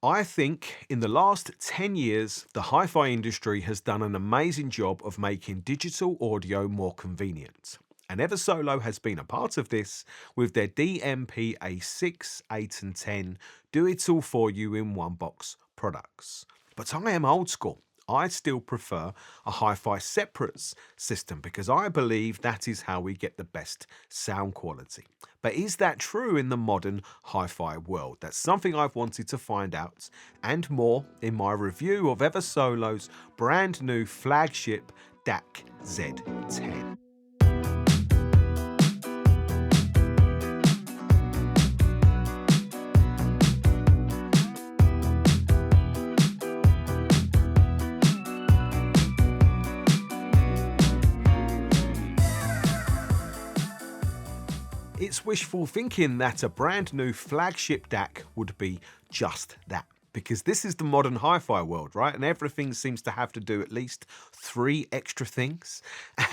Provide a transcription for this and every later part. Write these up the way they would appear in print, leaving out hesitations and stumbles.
I think in the last 10 years, the hi-fi industry has done an amazing job of making digital audio more convenient. And Eversolo has been a part of this with their DMPA6, 8 and 10 do it all for you in one box products. But I am old school. I still prefer a hi-fi separates system because I believe that is how we get the best sound quality. But is that true in the modern hi-fi world? That's something I've wanted to find out and more in my review of Eversolo's brand new flagship DAC Z10. It's wishful thinking that a brand new flagship DAC would be just that. Because this is the modern hi-fi world, right? And everything seems to have to do at least 3 extra things.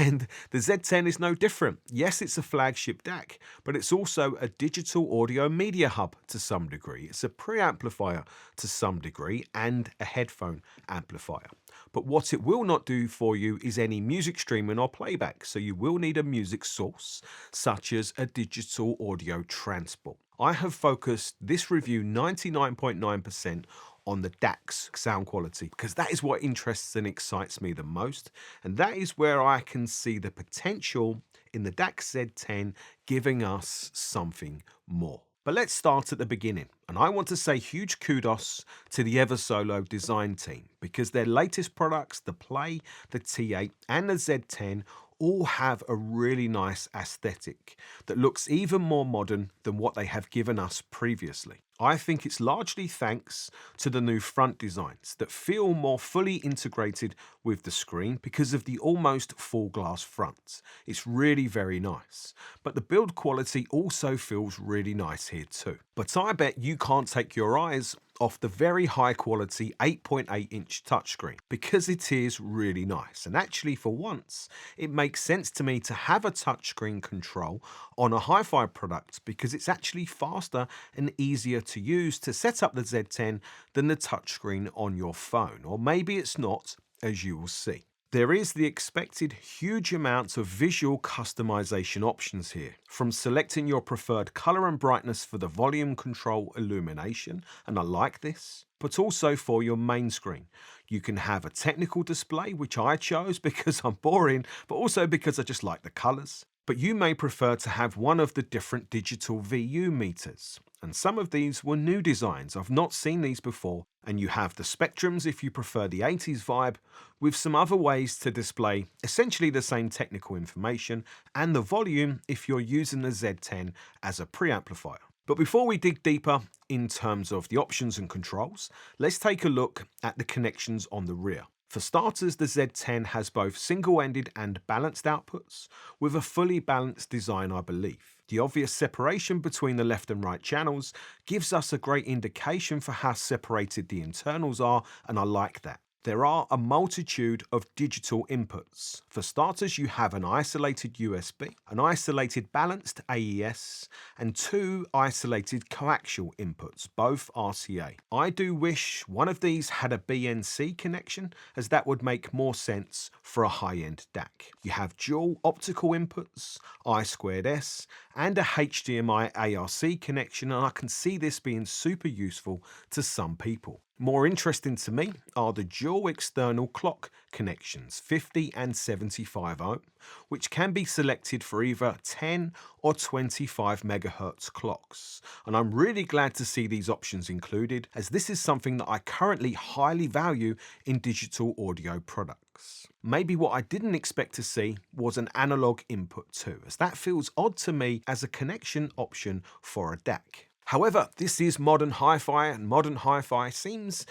And the Z10 is no different. Yes, it's a flagship DAC, but it's also a digital audio media hub to some degree. It's a preamplifier to some degree and a headphone amplifier. But what it will not do for you is any music streaming or playback. So you will need a music source, such as a digital audio transport. I have focused this review 99.9% on the DAC's sound quality because that is what interests and excites me the most. And that is where I can see the potential in the DAC Z10 giving us something more. But let's start at the beginning. And I want to say huge kudos to the Eversolo design team because their latest products, the Play, the T8 and the Z10 all have a really nice aesthetic that looks even more modern than what they have given us previously. I think it's largely thanks to the new front designs that feel more fully integrated with the screen because of the almost full glass front. It's really very nice. But the build quality also feels really nice here too. But I bet you can't take your eyes off the very high quality 8.8-inch touchscreen because it is really nice. And actually for once, it makes sense to me to have a touchscreen control on a hi-fi product because it's actually faster and easier to use to set up the Z10 than the touchscreen on your phone. Or maybe it's not, as you will see. There is the expected huge amounts of visual customization options here, from selecting your preferred color and brightness for the volume control illumination, and I like this, but also for your main screen. You can have a technical display, which I chose because I'm boring, but also because I just like the colors. But you may prefer to have one of the different digital VU meters. And some of these were new designs. I've not seen these before. And you have the spectrums if you prefer the 80s vibe, with some other ways to display essentially the same technical information, and the volume if you're using the Z10 as a preamplifier. But before we dig deeper in terms of the options and controls, let's take a look at the connections on the rear. For starters, the Z10 has both single-ended and balanced outputs, with a fully balanced design, I believe. The obvious separation between the left and right channels gives us a great indication for how separated the internals are, and I like that. There are a multitude of digital inputs. For starters, you have an isolated USB, an isolated balanced AES, and 2 isolated coaxial inputs, both RCA. I do wish one of these had a BNC connection, as that would make more sense for a high-end DAC. You have dual optical inputs, I2S, and a HDMI ARC connection, and I can see this being super useful to some people. More interesting to me are the dual external clock connections, 50 and 75 ohm, which can be selected for either 10 or 25 megahertz clocks. And I'm really glad to see these options included, as this is something that I currently highly value in digital audio products. Maybe what I didn't expect to see was an analog input too, as that feels odd to me as a connection option for a DAC. However, this is modern hi-fi, and modern hi-fi seems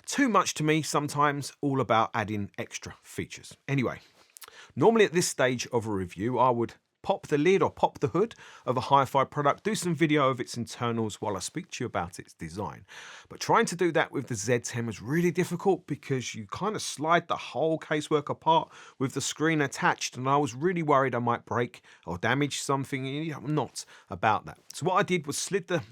too much to me sometimes, all about adding extra features. Anyway, normally at this stage of a review, I would pop the lid or pop the hood of a hi-fi product, do some video of its internals while I speak to you about its design. But trying to do that with the Z10 was really difficult because you kind of slide the whole casework apart with the screen attached, and I was really worried I might break or damage something. I'm not about that. So what I did was slid the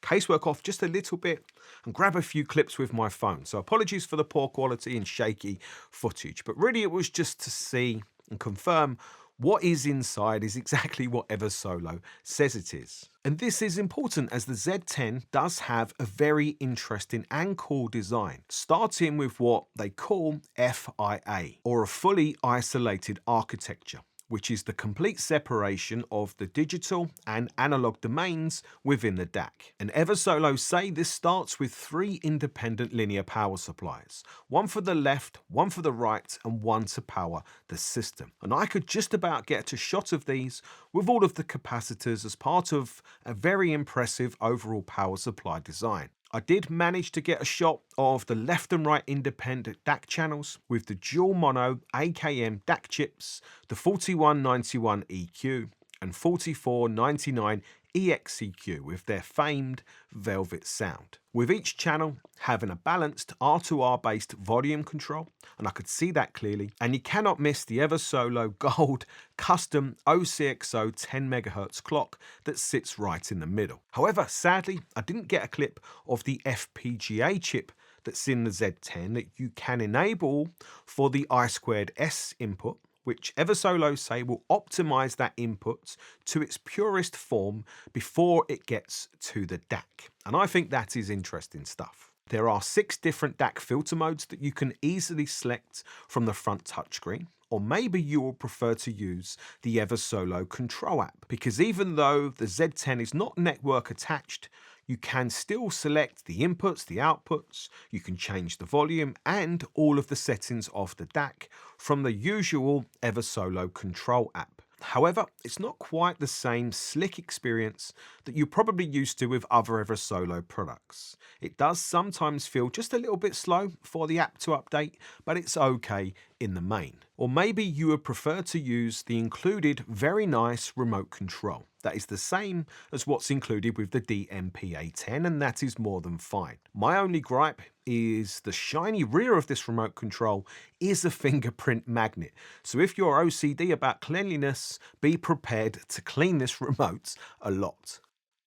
casework off just a little bit and grab a few clips with my phone. So apologies for the poor quality and shaky footage, but really it was just to see and confirm what is inside is exactly what Eversolo says it is. And this is important as the Z10 does have a very interesting and cool design, starting with what they call FIA, or a fully isolated architecture, which is the complete separation of the digital and analog domains within the DAC. And Eversolo say this starts with 3 independent linear power supplies, one for the left, one for the right, and one to power the system. And I could just about get a shot of these with all of the capacitors as part of a very impressive overall power supply design. I did manage to get a shot of the left and right independent DAC channels with the dual mono AKM DAC chips, the 4191 EQ and 4499 EXEQ with their famed velvet sound, with each channel having a balanced R2R based volume control, and I could see that clearly. And you cannot miss the Eversolo Gold custom OCXO 10 MHz clock that sits right in the middle. However, sadly, I didn't get a clip of the FPGA chip that's in the Z10 that you can enable for the I2S input, which Eversolo say will optimize that input to its purest form before it gets to the DAC. And I think that is interesting stuff. There are 6 different DAC filter modes that you can easily select from the front touchscreen, or maybe you will prefer to use the Eversolo control app, because even though the Z10 is not network attached, you can still select the inputs, the outputs, you can change the volume and all of the settings of the DAC from the usual Eversolo control app. However, it's not quite the same slick experience that you're probably used to with other Eversolo products. It does sometimes feel just a little bit slow for the app to update, but it's okay in the main. Or maybe you would prefer to use the included very nice remote control. That is the same as what's included with the DMPA10, and that is more than fine. My only gripe is the shiny rear of this remote control is a fingerprint magnet. So if you're OCD about cleanliness, be prepared to clean this remote a lot.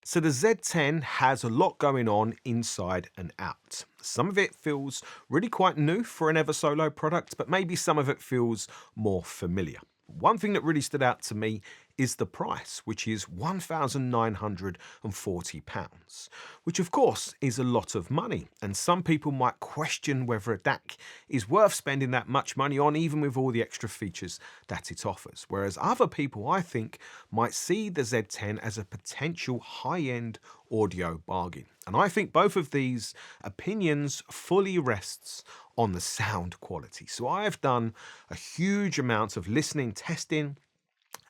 So the Z10 has a lot going on inside and out. Some of it feels really quite new for an Eversolo product, but maybe some of it feels more familiar. One thing that really stood out to me is the price, which is £1,940, which of course is a lot of money. And some people might question whether a DAC is worth spending that much money on, even with all the extra features that it offers. Whereas other people, I think, might see the Z10 as a potential high-end audio bargain. And I think both of these opinions fully rests on the sound quality. So I have done a huge amount of listening, testing,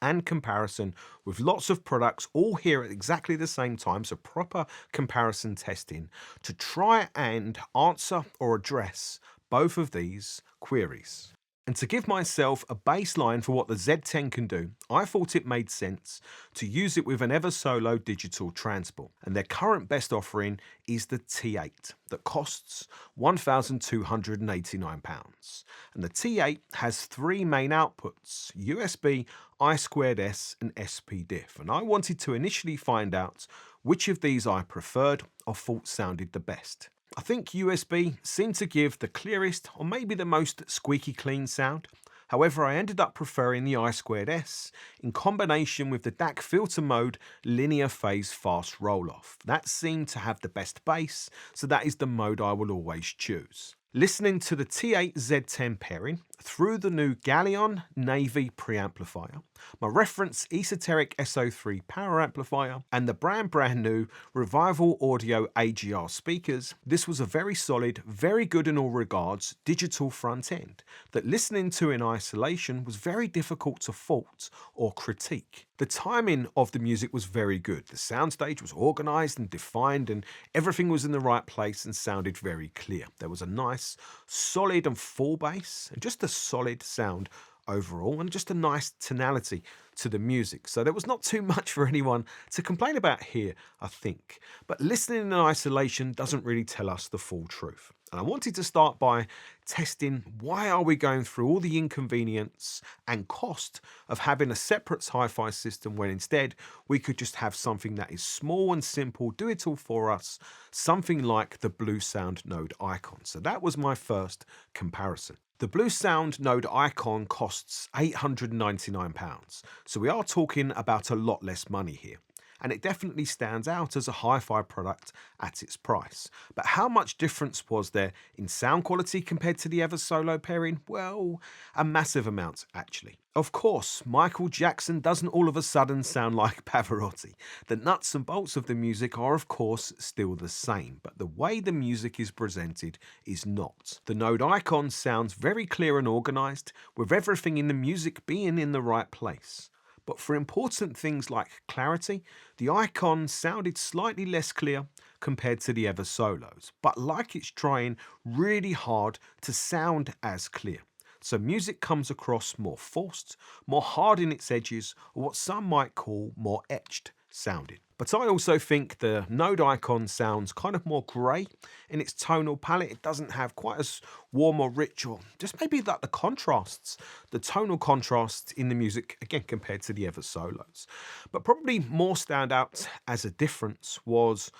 and comparison with lots of products all here at exactly the same time, so proper comparison testing to try and answer or address both of these queries. And to give myself a baseline for what the Z10 can do, I thought it made sense to use it with an Eversolo digital transport. And their current best offering is the T8 that costs £1,289. And the T8 has 3 main outputs: USB, I2S and SPDIF. And I wanted to initially find out which of these I preferred or thought sounded the best. I think USB seemed to give the clearest or maybe the most squeaky clean sound. However, I ended up preferring the I2S in combination with the DAC filter mode linear phase fast roll-off. That seemed to have the best bass, so that is the mode I will always choose. Listening to the T8 Z10 pairing through the new Galleon Navy preamplifier, my reference esoteric SO3 power amplifier, and the brand new Revival Audio AGR speakers, this was a very solid, very good in all regards digital front end that listening to in isolation was very difficult to fault or critique. The timing of the music was very good. The soundstage was organized and defined, and everything was in the right place and sounded very clear. There was a nice, solid and full bass, and just a solid sound overall, and just a nice tonality to the music. So there was not too much for anyone to complain about here, I think. But listening in isolation doesn't really tell us the full truth. And I wanted to start by testing why are we going through all the inconvenience and cost of having a separate hi-fi system when instead we could just have something that is small and simple, do it all for us, something like the Bluesound Node Icon. So that was my first comparison. The Bluesound Node Icon costs £899, so we are talking about a lot less money here. And it definitely stands out as a hi-fi product at its price. But how much difference was there in sound quality compared to the Eversolo pairing? Well, a massive amount actually. Of course, Michael Jackson doesn't all of a sudden sound like Pavarotti. The nuts and bolts of the music are of course still the same, but the way the music is presented is not. The Node Icon sounds very clear and organised, with everything in the music being in the right place. But for important things like clarity, the Icon sounded slightly less clear compared to the Eversolos, but like it's trying really hard to sound as clear. So music comes across more forced, more hard in its edges, or what some might call more etched sounding. But I also think the Node Icon sounds kind of more grey in its tonal palette. It doesn't have quite as warm or rich, or just maybe like the contrasts, the tonal contrasts in the music, again, compared to the Eversolos. But probably more stand out as a difference was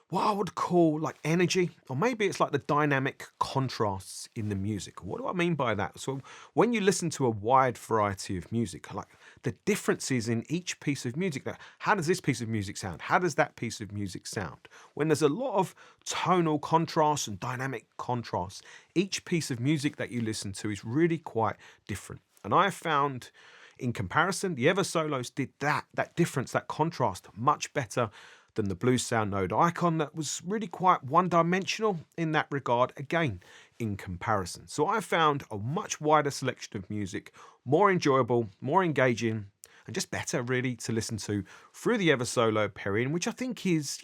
what I would call like energy, or maybe it's like the dynamic contrasts in the music. What do I mean by that? So when you listen to a wide variety of music, like the differences in each piece of music, like how does this piece of music sound? How does that piece of music sound? When there's a lot of tonal contrasts and dynamic contrasts, each piece of music that you listen to is really quite different. And I have found in comparison, the Eversolos did that difference, that contrast much better than the Bluesound Node Icon that was really quite one-dimensional in that regard, again, in comparison. So I found a much wider selection of music, more enjoyable, more engaging, and just better really to listen to through the Eversolo pairing, which I think is,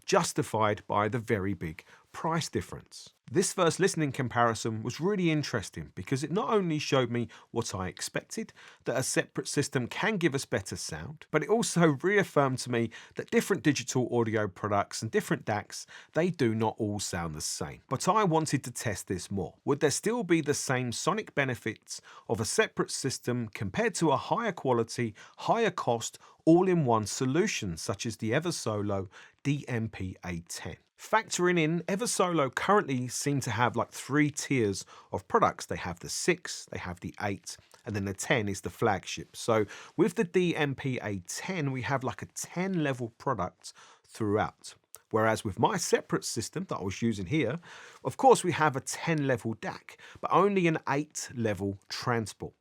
justified by the very big price difference. This first listening comparison was really interesting because it not only showed me what I expected, that a separate system can give us better sound, but it also reaffirmed to me that different digital audio products and different DACs, they do not all sound the same. But I wanted to test this more. Would there still be the same sonic benefits of a separate system compared to a higher quality, higher cost, all-in-one solution such as the Eversolo DMPA10? Factoring in, Eversolo currently seem to have like 3 tiers of products. They have the 6, they have the 8, and then the 10 is the flagship. So with the DMPA10, we have like a 10 level product throughout. Whereas with my separate system that I was using here, of course we have a 10 level DAC, but only an 8 level transport.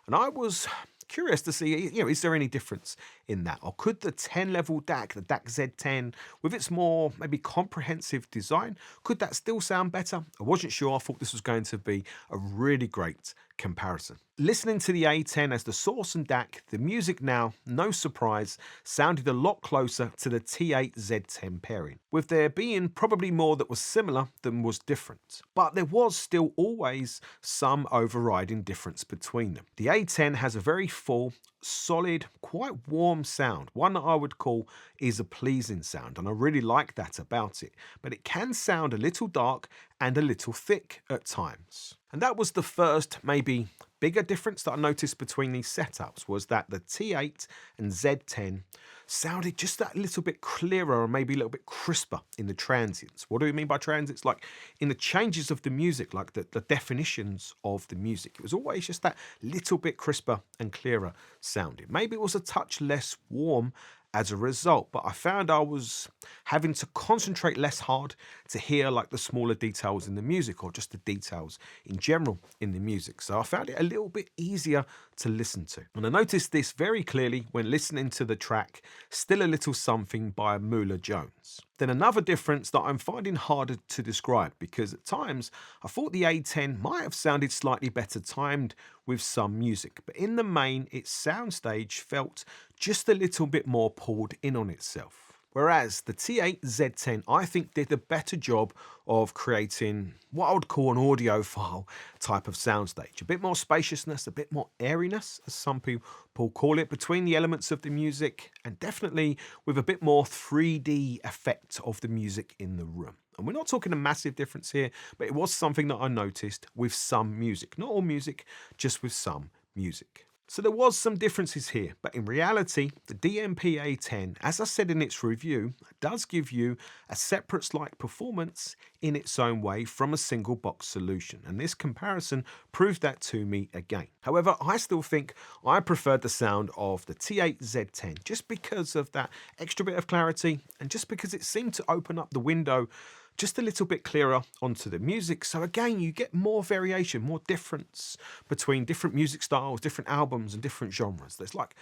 And I was curious to see, is there any difference in that? Or could the 10 level DAC, the DAC Z10, with its more maybe comprehensive design, could that still sound better? I wasn't sure. I thought this was going to be a really great comparison. Listening to the A10 as the source and DAC, the music now, no surprise, sounded a lot closer to the T8 Z10 pairing, with there being probably more that was similar than was different. But there was still always some overriding difference between them. The A10 has a very full, solid, quite warm sound, one that I would call is a pleasing sound, and I really like that about it, but it can sound a little dark and a little thick at times. And that was the first, maybe bigger difference that I noticed between these setups, was that the T8 and Z10 sounded just that little bit clearer or maybe a little bit crisper in the transients. What do we mean by transients? Like in the changes of the music, like the definitions of the music. It was always just that little bit crisper and clearer sounding. Maybe it was a touch less warm as a result, but I found I was having to concentrate less hard to hear like the smaller details in the music, or just the details in general in the music. So I found it a little bit easier to listen to. And I noticed this very clearly when listening to the track Still a Little Something by Moolah Jones. Then another difference that I'm finding harder to describe, because at times I thought the A10 might have sounded slightly better timed with some music, but in the main its soundstage felt just a little bit more pulled in on itself. Whereas the T8 Z10, I think, did a better job of creating what I would call an audiophile type of soundstage. A bit more spaciousness, a bit more airiness, as some people call it, between the elements of the music, and definitely with a bit more 3D effect of the music in the room. And we're not talking a massive difference here, but it was something that I noticed with some music. Not all music, just with some music. So there was some differences here, but in reality, the DMPA10, as I said in its review, does give you a separate-like performance in its own way from a single box solution. And this comparison proved that to me again. However, I still think I preferred the sound of the T8 Z10 just because of that extra bit of clarity and just because it seemed to open up the window just a little bit clearer onto the music. So again, you get more variation, more difference between different music styles, different albums and different genres. There's like,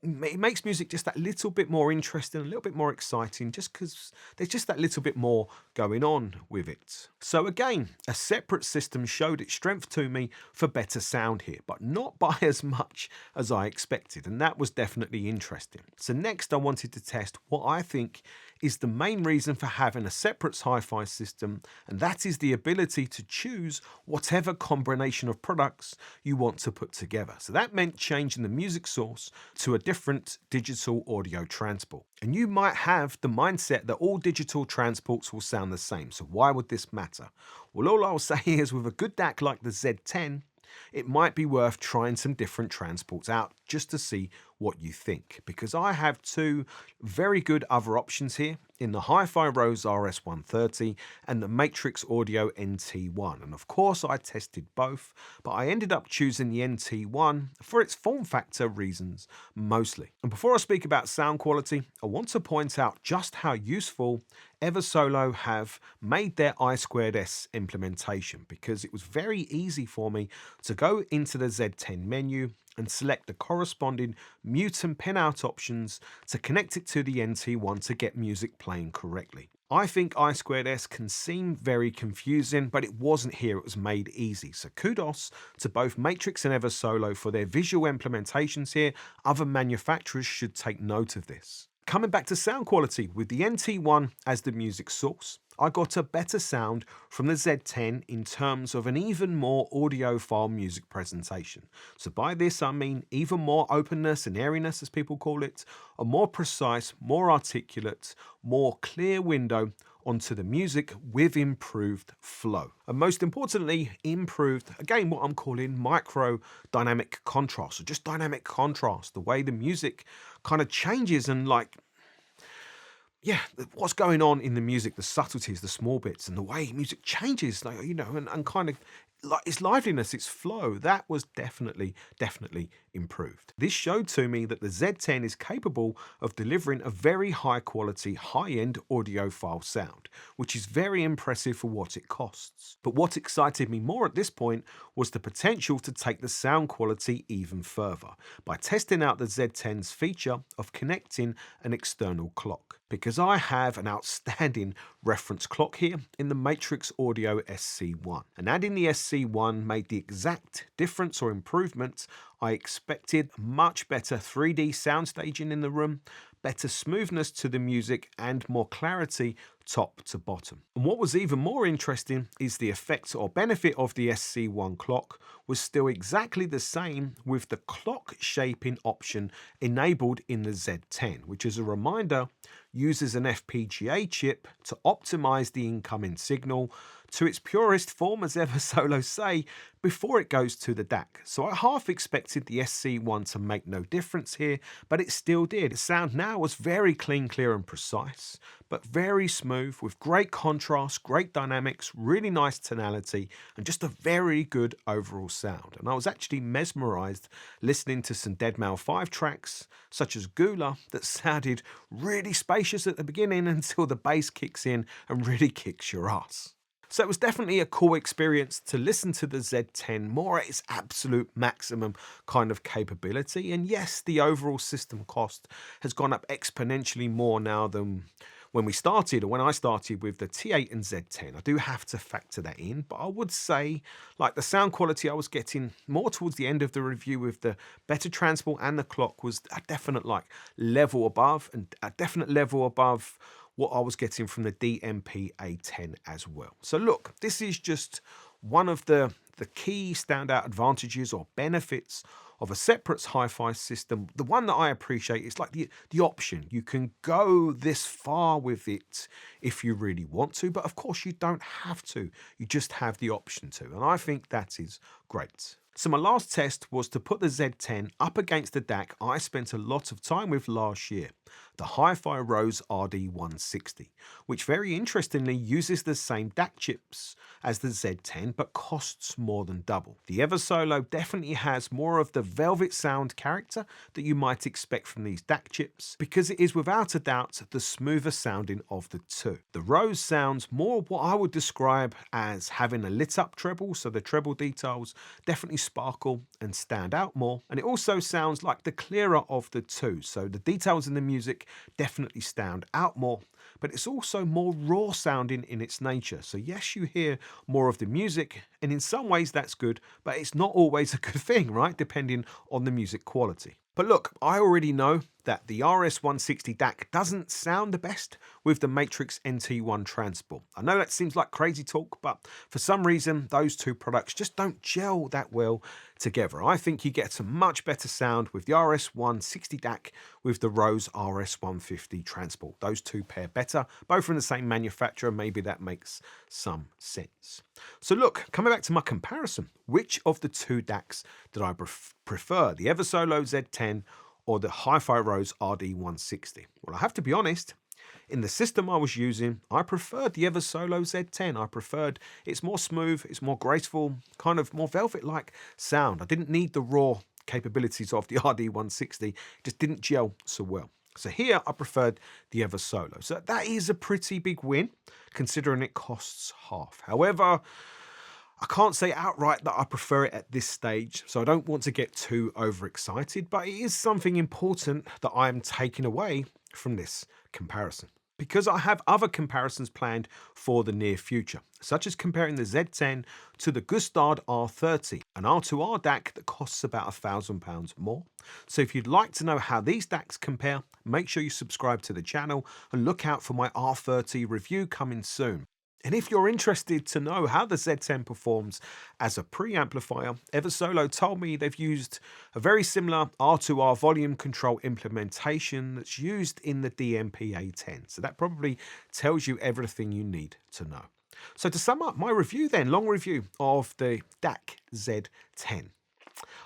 it makes music just that little bit more interesting, a little bit more exciting, just because there's just that little bit more going on with it. So again, a separate system showed its strength to me for better sound here, but not by as much as I expected, and that was definitely interesting. So next I wanted to test what I think is the main reason for having a separate HiFi system, and that is the ability to choose whatever combination of products you want to put together. So that meant changing the music source to a different digital audio transport. And you might have the mindset that all digital transports will sound the same, so why would this matter? Well, all I'll say is with a good DAC like the Z10, it might be worth trying some different transports out just to see what you think, because I have two very good other options here in the HiFi Rose RS130 and the Matrix Audio NT1. And of course I tested both, but I ended up choosing the NT1 for its form factor reasons mostly. And before I speak about sound quality, I want to point out just how useful Eversolo have made their I2S implementation, because it was very easy for me to go into the Z10 menu and select the corresponding mute and pen out options to connect it to the NT1 to get music playing correctly. I think I2S can seem very confusing, but it wasn't here. It was made easy. So kudos to both Matrix and Eversolo for their visual implementations here. Other manufacturers should take note of this. Coming back to sound quality, with the NT1 as the music source, I got a better sound from the Z10 in terms of an even more audiophile music presentation. So by this I mean even more openness and airiness, as people call it, a more precise, more articulate, more clear window onto the music with improved flow. And most importantly, improved, again, what I'm calling micro dynamic contrast, or just dynamic contrast, the way the music kind of changes and yeah, what's going on in the music, the subtleties, the small bits, and the way music changes, like, you know, and kind of like its liveliness, its flow, that was definitely improved. This showed to me that the Z10 is capable of delivering a very high quality, high-end audiophile sound, which is very impressive for what it costs. But what excited me more at this point was the potential to take the sound quality even further by testing out the Z10's feature of connecting an external clock, because I have an outstanding reference clock here in the Matrix Audio SC1, and adding the SC1 made the exact difference or improvement I expected. Much better 3D sound staging in the room, better smoothness to the music, and more clarity top to bottom. And what was even more interesting is the effect or benefit of the SC1 clock was still exactly the same, with the clock shaping option enabled in the Z10, which, as a reminder, uses an FPGA chip to optimize the incoming signal to its purest form, as Eversolo say, before it goes to the DAC. So I half expected the SC1 to make no difference here, but it still did. The sound now was very clean, clear and precise, but very smooth, with great contrast, great dynamics, really nice tonality, and just a very good overall sound. And I was actually mesmerized listening to some Deadmau 5 tracks, such as Gula, that sounded really spacious at the beginning until the bass kicks in and really kicks your ass. So it was definitely a cool experience to listen to the Z10 more at its absolute maximum kind of capability. And yes, the overall system cost has gone up exponentially more now than when we started, or when I started with the T8 and Z10. I do have to factor that in, but I would say like the sound quality I was getting more towards the end of the review with the better transport and the clock was a definite like level above, and a definite level above what I was getting from the DMPA10 as well. So look, this is just one of the key standout advantages or benefits of a separate hi-fi system. The one that I appreciate is like the option. You can go this far with it if you really want to, but of course you don't have to. You just have the option to, and I think that is great. So my last test was to put the Z10 up against the DAC I spent a lot of time with last year, the HiFi Rose RD160, which very interestingly uses the same DAC chips as the Z10 but costs more than double. The Eversolo definitely has more of the velvet sound character that you might expect from these DAC chips because it is without a doubt the smoother sounding of the two. The Rose sounds more what I would describe as having a lit up treble, so the treble details definitely sparkle and stand out more, and it also sounds like the clearer of the two, so the details in the music definitely stand out more, but it's also more raw sounding in its nature. So yes, you hear more of the music, and in some ways that's good, but it's not always a good thing, right, depending on the music quality. But look, I already know that the RS160 DAC doesn't sound the best with the Matrix NT1 transport. I know that seems like crazy talk, but for some reason, those two products just don't gel that well together. I think you get a much better sound with the RS160 DAC with the Rose RS150 transport. Those two pair better, both from the same manufacturer. Maybe that makes some sense. So look, coming back to my comparison, which of the two DACs did I prefer, the Eversolo Z10 or the HiFi Rose RD160? Well, I have to be honest, in the system I was using, I preferred the Eversolo Z10. I preferred it's more smooth, it's more graceful, kind of more velvet-like sound. I didn't need the raw capabilities of the RD160. It just didn't gel so well. So here I preferred the Eversolo. So that is a pretty big win considering it costs half. However, I can't say outright that I prefer it at this stage, so I don't want to get too overexcited, but it is something important that I am taking away from this comparison, because I have other comparisons planned for the near future, such as comparing the Z10 to the Gustard R30, an R2R DAC that costs about £1,000 more. So if you'd like to know how these DACs compare, make sure you subscribe to the channel and look out for my R30 review coming soon. And if you're interested to know how the Z10 performs as a preamplifier, Eversolo told me they've used a very similar R2R volume control implementation that's used in the DMPA10. So that probably tells you everything you need to know. So to sum up my review then, long review of the DAC Z10.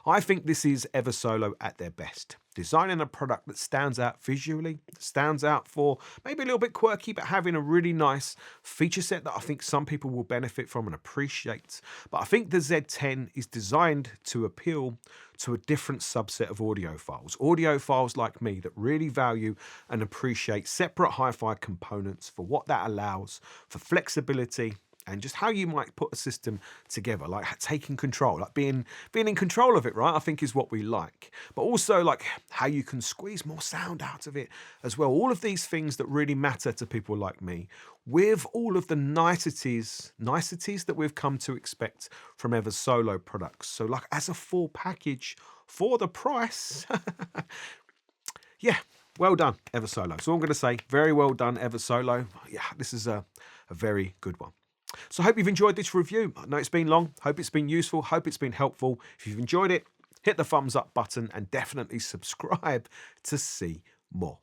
I think this is Eversolo at their best, designing a product that stands out visually, stands out for maybe a little bit quirky, but having a really nice feature set that I think some people will benefit from and appreciate. But I think the Z10 is designed to appeal to a different subset of audiophiles like me that really value and appreciate separate hi-fi components for what that allows for flexibility, and just how you might put a system together, like taking control, like being in control of it, right? I think is what we like. But also like how you can squeeze more sound out of it as well. All of these things that really matter to people like me, with all of the niceties that we've come to expect from Eversolo products. So like as a full package for the price, yeah, well done, Eversolo. So I'm going to say very well done, Eversolo. Yeah, this is a very good one. So I hope you've enjoyed this review. I know it's been long. Hope it's been useful. Hope it's been helpful. If you've enjoyed it, hit the thumbs up button and definitely subscribe to see more.